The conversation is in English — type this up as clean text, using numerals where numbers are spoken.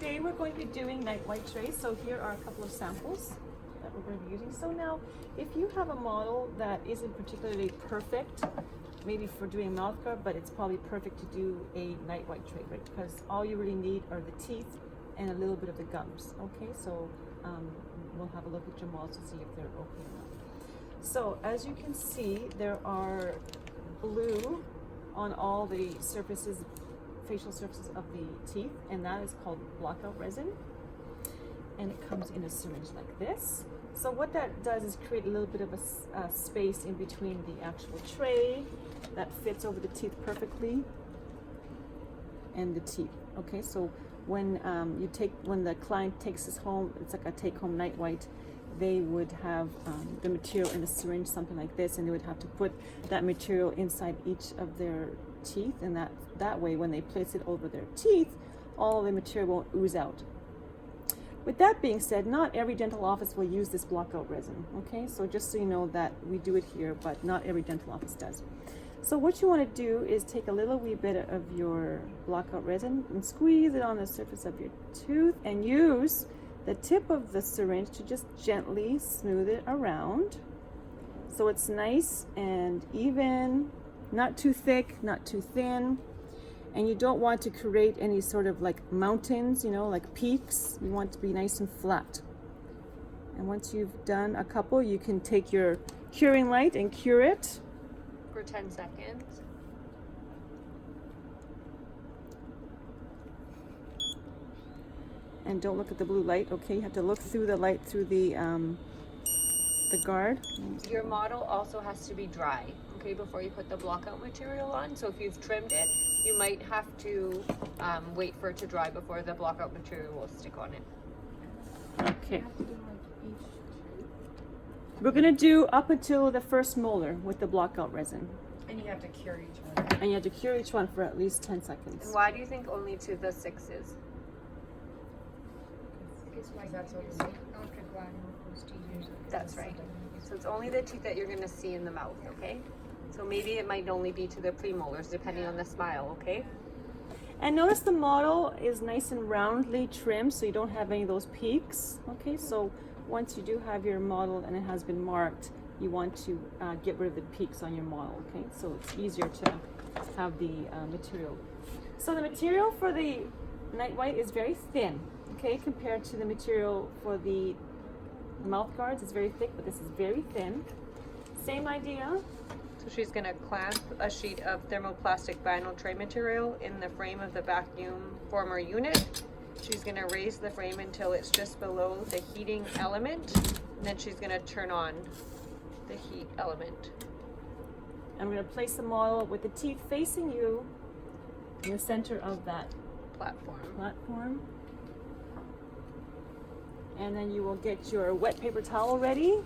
today we're going to be doing night white trays. So here are a couple of samples that we're going to be using. So now, if you have a model that isn't particularly perfect, maybe for doing mouth guard, but it's probably perfect to do a night white tray, right? Because all you really need are the teeth and a little bit of the gums. Okay, so we'll have a look at your models to see if they're okay or not. So as you can see, there are blue on all the surfaces, facial surfaces of the teeth, and that is called blockout resin, and it comes in a syringe like this. So what that does is create a little bit of a space in between the actual tray that fits over the teeth perfectly and the teeth. Okay, so when when the client takes this home, it's like a take-home night white, they would have the material in a syringe, something like this, and they would have to put that material inside each of their teeth, and that way when they place it over their teeth, all the material won't ooze out. With that being said, not every dental office will use this blockout resin, okay? So just so you know that we do it here, but not every dental office does. So what you want to do is take a little wee bit of your blockout resin and squeeze it on the surface of your tooth and use the tip of the syringe to just gently smooth it around so it's nice and even, not too thick, not too thin. And you don't want to create any sort of like mountains, you know, like peaks. You want it to be nice and flat. And once you've done a couple, you can take your curing light and cure it for 10 seconds. And don't look at the blue light, okay? You have to look through the light through the guard. Your model also has to be dry, okay, before you put the blockout material on. So if you've trimmed it, you might have to wait for it to dry before the blockout material will stick on it. Okay. We're gonna do up until the first molar with the blockout resin. And you have to cure each one. And you have to cure each one for at least 10 seconds. And why do you think only to the 6s? That's what That's right. So it's only the teeth that you're going to see in the mouth, okay? So maybe it might only be to the premolars, depending on the smile, okay? And notice the model is nice and roundly trimmed, so you don't have any of those peaks, okay? So once you do have your model and it has been marked, you want to get rid of the peaks on your model, okay? So it's easier to have the material. So the material for the night white is very thin, okay, compared to the material for the mouth guards. It's very thick, but this is very thin. Same idea. So she's going to clamp a sheet of thermoplastic vinyl tray material in the frame of the vacuum former unit. She's going to raise the frame until it's just below the heating element, and then she's going to turn on the heat element. I'm going to place the model with the teeth facing you in the center of that platform. And then you will get your wet paper towel ready